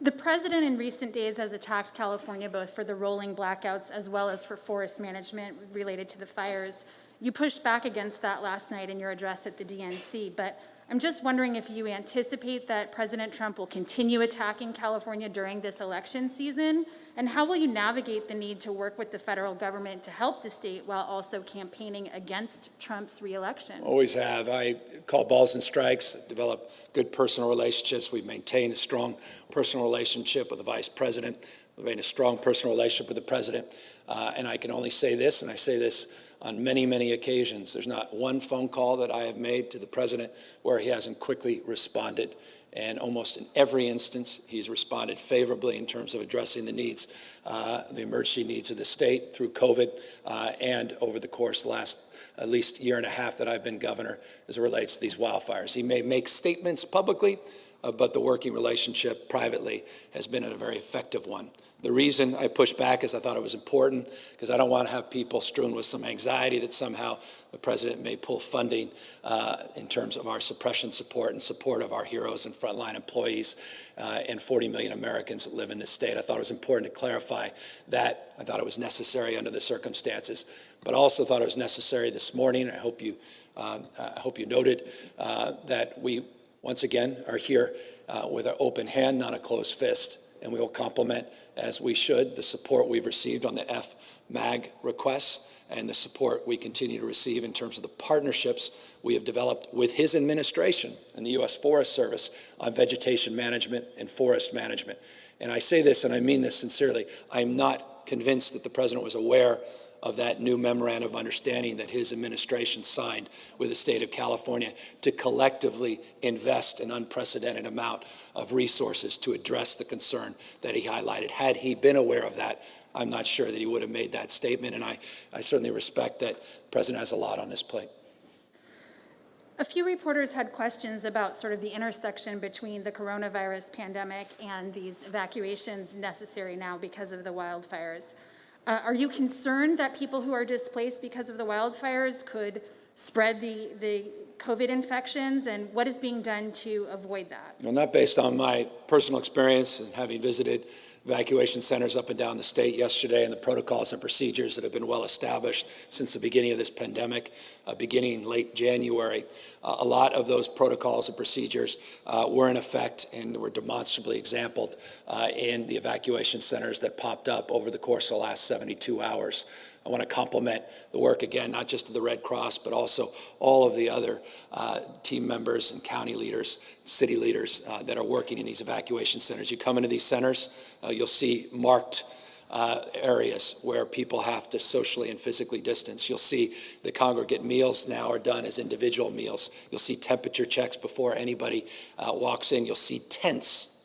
The president in recent days has attacked California both for the rolling blackouts as well as for forest management related to the fires. You pushed back against that last night in your address at the DNC, but I'm just wondering if you anticipate that President Trump will continue attacking California during this election season, and how will you navigate the need to work with the federal government to help the state while also campaigning against Trump's reelection? Always have. I call balls and strikes, develop good personal relationships. We've maintained a strong personal relationship with the vice president. We've made a strong personal relationship with the president. And I can only say this, and I say this on many, many occasions. There's not one phone call that I have made to the president where he hasn't quickly responded. And almost in every instance, he's responded favorably in terms of addressing the needs, the emergency needs of the state through COVID and over the course of the last at least year and a half that I've been governor as it relates to these wildfires. He may make statements publicly, but the working relationship privately has been a very effective one. The reason I pushed back is I thought it was important because I don't want to have people strewn with some anxiety that somehow the president may pull funding in terms of our suppression support and support of our heroes and frontline employees and 40 million Americans that live in this state. I thought it was important to clarify that. I thought it was necessary under the circumstances, but I also thought it was necessary this morning. I hope you noted that we once again are here with an open hand, not a closed fist. And we will complement, as we should, the support we've received on the FMAG requests and the support we continue to receive in terms of the partnerships we have developed with his administration and the U.S. Forest Service on vegetation management and forest management. And I say this, and I mean this sincerely, I'm not convinced that the president was aware of that new memorandum of understanding that his administration signed with the state of California to collectively invest an unprecedented amount of resources to address the concern that he highlighted. Had he been aware of that, I'm not sure that he would have made that statement, and I certainly respect that the president has a lot on his plate. A few reporters had questions about sort of the intersection between the coronavirus pandemic and these evacuations necessary now because of the wildfires. Are you concerned that people who are displaced because of the wildfires could spread the COVID infections, and what is being done to avoid that? Well, not based on my personal experience and having visited evacuation centers up and down the state yesterday, and the protocols and procedures that have been well established since the beginning of this pandemic, beginning late January. A lot of those protocols and procedures were in effect and were demonstrably exampled in the evacuation centers that popped up over the course of the last 72 hours. I want to compliment the work, again, not just of the Red Cross, but also all of the other team members and county leaders, city leaders that are working in these evacuation centers. You come into these centers, you'll see marked areas where people have to socially and physically distance. You'll see the congregate meals now are done as individual meals. You'll see temperature checks before anybody walks in. You'll see tents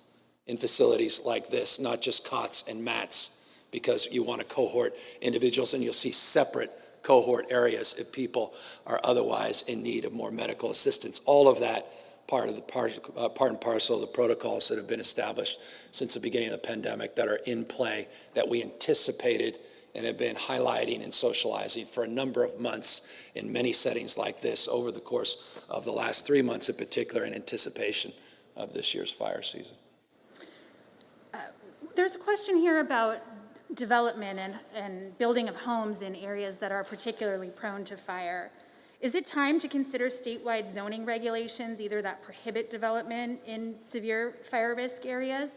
in facilities like this, not just cots and mats, because you want to cohort individuals, and you'll see separate cohort areas if people are otherwise in need of more medical assistance. All of that part and parcel of the protocols that have been established since the beginning of the pandemic that are in play, that we anticipated and have been highlighting and socializing for a number of months in many settings like this over the course of the last 3 months in particular, in anticipation of this year's fire season. There's a question here about development and building of homes in areas that are particularly prone to fire. Is it time to consider statewide zoning regulations, either that prohibit development in severe fire risk areas?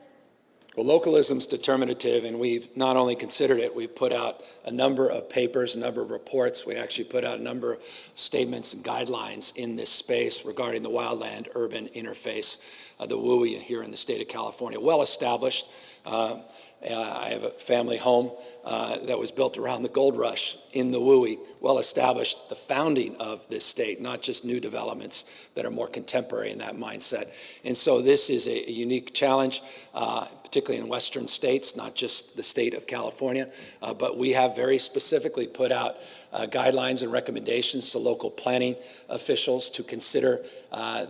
Well, localism's determinative, and we've not only considered it, we've put out a number of papers, a number of reports. We actually put out a number of statements and guidelines in this space regarding the wildland-urban interface, the WUI here in the state of California. Well established. I have a family home that was built around the gold rush in the WUI, well established, the founding of this state, not just new developments that are more contemporary in that mindset. And so this is a unique challenge, particularly in western states, not just the state of California, but we have very specifically put out guidelines and recommendations to local planning officials to consider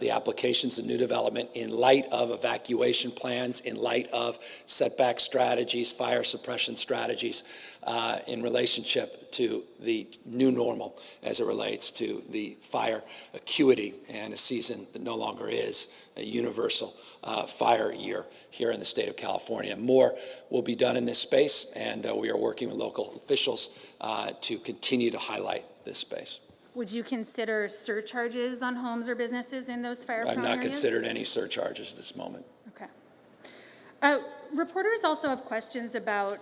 the applications of new development in light of evacuation plans, in light of setback strategies, fire suppression strategies, in relationship to the new normal as it relates to the fire acuity and a season that no longer is a universal fire year here in the state of California. More will be done in this space, and we are working with local officials to continue to highlight this space. Would you consider surcharges on homes or businesses in those fire-prone areas? I've not considered any surcharges at this moment. Okay. Reporters also have questions about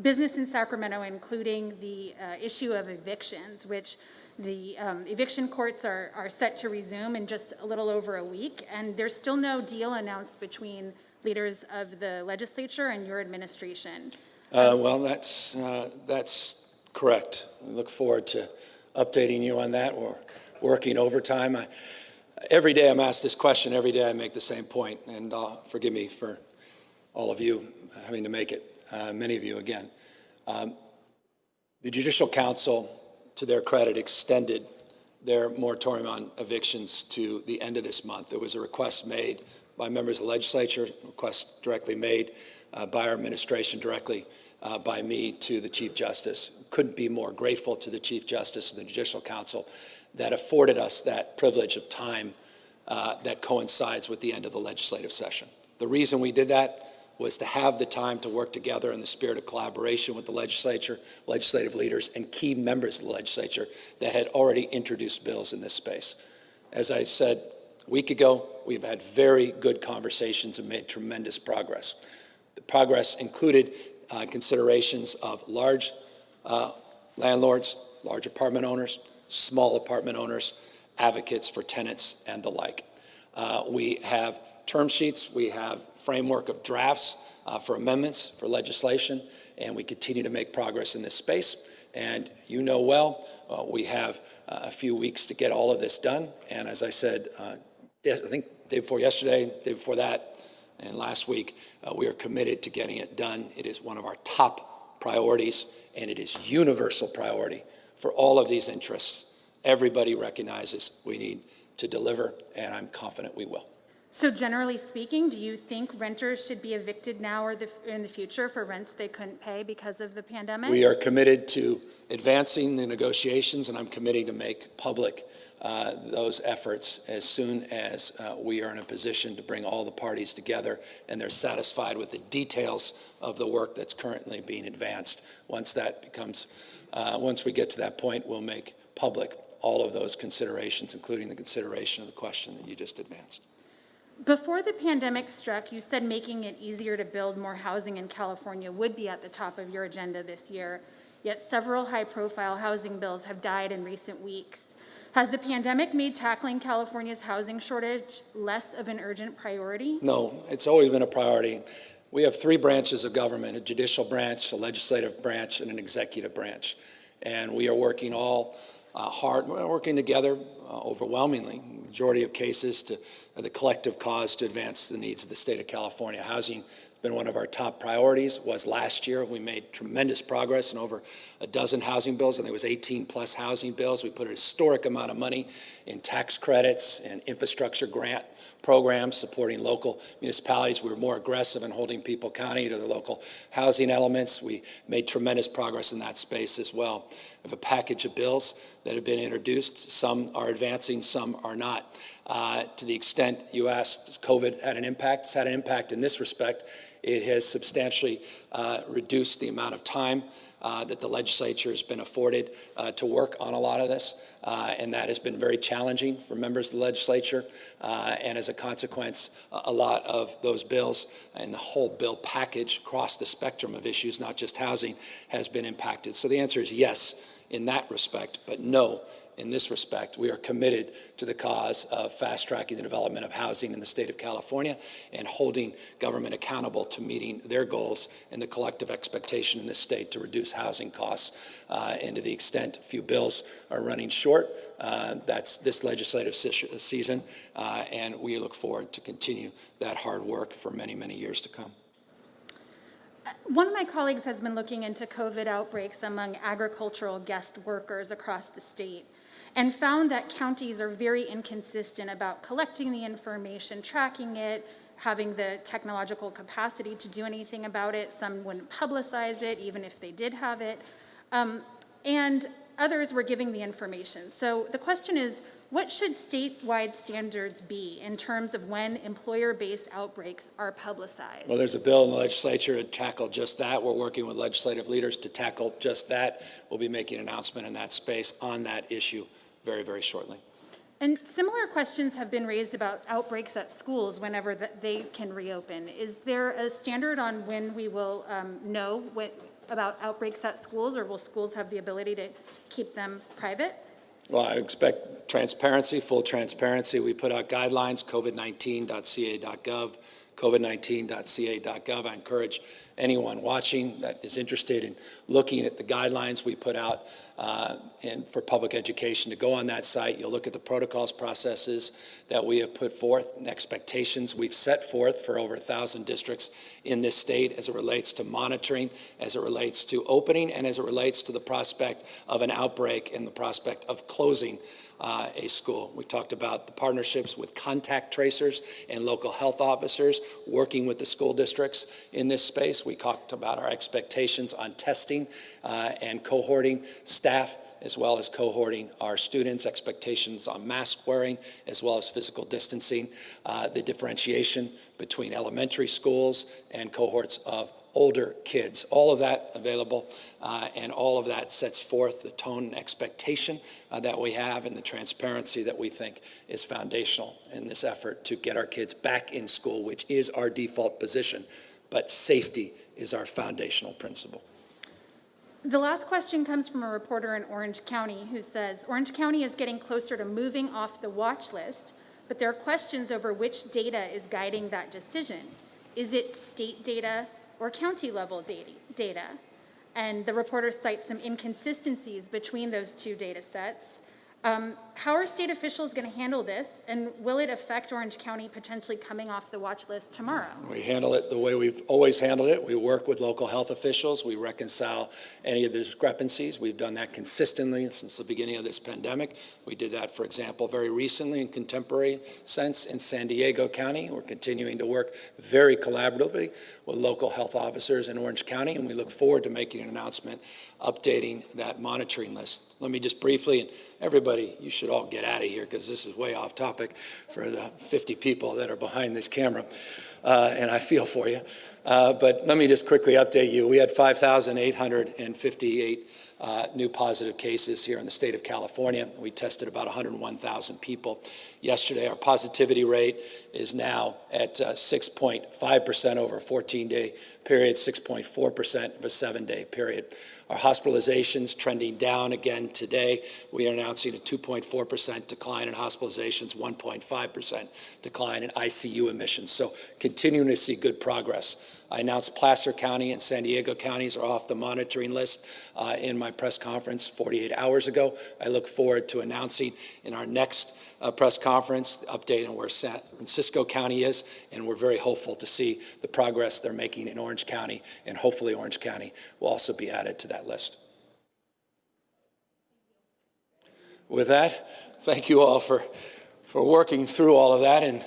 business in Sacramento, including the issue of evictions, which the eviction courts are set to resume in just a little over a week, and there's still no deal announced between leaders of the legislature and your administration. Well, that's correct. I look forward to updating you on that. We're working overtime. Every day I'm asked this question, every day I make the same point, and forgive me for all of you having to make it, many of you again. The Judicial Council, to their credit, extended their moratorium on evictions to the end of this month. There was a request made by members of the legislature, a request directly made by our administration, directly by me to the Chief Justice. Couldn't be more grateful to the Chief Justice and the Judicial Council that afforded us that privilege of time that coincides with the end of the legislative session. The reason we did that was to have the time to work together in the spirit of collaboration with the legislature, legislative leaders, and key members of the legislature that had already introduced bills in this space. As I said a week ago, we've had very good conversations and made tremendous progress. The progress included considerations of large landlords, large apartment owners, small apartment owners, advocates for tenants, and the like. We have term sheets, we have framework of drafts for amendments, for legislation, and we continue to make progress in this space. And you know well, we have a few weeks to get all of this done. And as I said, I think day before yesterday, day before that, and last week, we are committed to getting it done. It is one of our top priorities, and it is universal priority for all of these interests. Everybody recognizes we need to deliver, and I'm confident we will. So generally speaking, do you think renters should be evicted now or in the future for rents they couldn't pay because of the pandemic? We are committed to advancing the negotiations, and I'm committing to make public those efforts as soon as we are in a position to bring all the parties together and they're satisfied with the details of the work that's currently being advanced. Once we get to that point, we'll make public all of those considerations, including the consideration of the question that you just advanced. Before the pandemic struck, you said making it easier to build more housing in California would be at the top of your agenda this year, yet several high-profile housing bills have died in recent weeks. Has the pandemic made tackling California's housing shortage less of an urgent priority? No, it's always been a priority. We have three branches of government: a judicial branch, a legislative branch, and an executive branch. And we are working all hard. We're working together overwhelmingly, majority of cases, to the collective cause to advance the needs of the state of California. Housing has been one of our top priorities, was last year. We made tremendous progress in over a dozen housing bills, and there was 18 plus housing bills. We put a historic amount of money in tax credits and infrastructure grant programs supporting local municipalities. We were more aggressive in holding people accountable to the local housing elements. We made tremendous progress in that space as well. We have a package of bills that have been introduced. Some are advancing, some are not. To the extent you asked, has COVID had an impact? It's had an impact in this respect. It has substantially reduced the amount of time that the legislature has been afforded to work on a lot of this, and that has been very challenging for members of the legislature, and as a consequence, a lot of those bills and the whole bill package across the spectrum of issues, not just housing, has been impacted. So the answer is yes in that respect, but no in this respect. We are committed to the cause of fast-tracking the development of housing in the state of California and holding government accountable to meeting their goals and the collective expectation in this state to reduce housing costs. And to the extent a few bills are running short, that's this legislative season, and we look forward to continue that hard work for many, many years to come. One of my colleagues has been looking into COVID outbreaks among agricultural guest workers across the state and found that counties are very inconsistent about collecting the information, tracking it, having the technological capacity to do anything about it. Some wouldn't publicize it, even if they did have it. And others were giving the information. So the question is, what should statewide standards be in terms of when employer-based outbreaks are publicized? Well, there's a bill in the legislature to tackle just that. We're working with legislative leaders to tackle just that. We'll be making an announcement in that space on that issue very, very shortly. And similar questions have been raised about outbreaks at schools whenever they can reopen. Is there a standard on when we will know about outbreaks at schools, or will schools have the ability to keep them private? Well, I expect transparency, full transparency. We put out guidelines, covid19.ca.gov, covid19.ca.gov. I encourage anyone watching that is interested in looking at the guidelines we put out and for public education to go on that site. You'll look at the protocols, processes that we have put forth and expectations we've set forth for over 1,000 districts in this state as it relates to monitoring, as it relates to opening, and as it relates to the prospect of an outbreak and the prospect of closing a school. We talked about the partnerships with contact tracers and local health officers working with the school districts in this space. We talked about our expectations on testing and cohorting staff, as well as cohorting our students, expectations on mask wearing, as well as physical distancing, the differentiation between elementary schools and cohorts of older kids. All of that available, and all of that sets forth the tone and expectation that we have and the transparency that we think is foundational in this effort to get our kids back in school, which is our default position, but safety is our foundational principle. The last question comes from a reporter in Orange County who says, Orange County is getting closer to moving off the watch list, but there are questions over which data is guiding that decision. Is it state data or county level data? And the reporter cites some inconsistencies between those two data sets. How are state officials going to handle this, and will it affect Orange County potentially coming off the watch list tomorrow? We handle it the way we've always handled it. We work with local health officials. We reconcile any of the discrepancies. We've done that consistently since the beginning of this pandemic. We did that, for example, very recently in contemporary sense in San Diego County. We're continuing to work very collaboratively with local health officers in Orange County, and we look forward to making an announcement updating that monitoring list. Let me just briefly, and everybody, you should all get out of here because this is way off topic for the 50 people that are behind this camera, and I feel for you. But let me just quickly update you. We had 5,858 new positive cases here in the state of California. We tested about 101,000 people. Yesterday, our positivity rate is now at 6.5% over a 14-day period, 6.4% of a 7-day period. Our hospitalizations trending down again today. We are announcing a 2.4% decline in hospitalizations, 1.5% decline in ICU admissions. So continuing to see good progress. I announced Placer County and San Diego counties are off the monitoring list in my press conference 48 hours ago. I look forward to announcing in our next press conference the update on where San Francisco County is, and we're very hopeful to see the progress they're making in Orange County, and hopefully Orange County will also be added to that list. With that, thank you all for working through all of that, and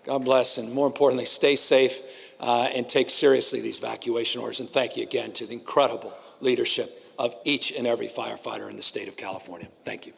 God bless, and more importantly, stay safe and take seriously these evacuation orders. And thank you again to the incredible leadership of each and every firefighter in the state of California. Thank you.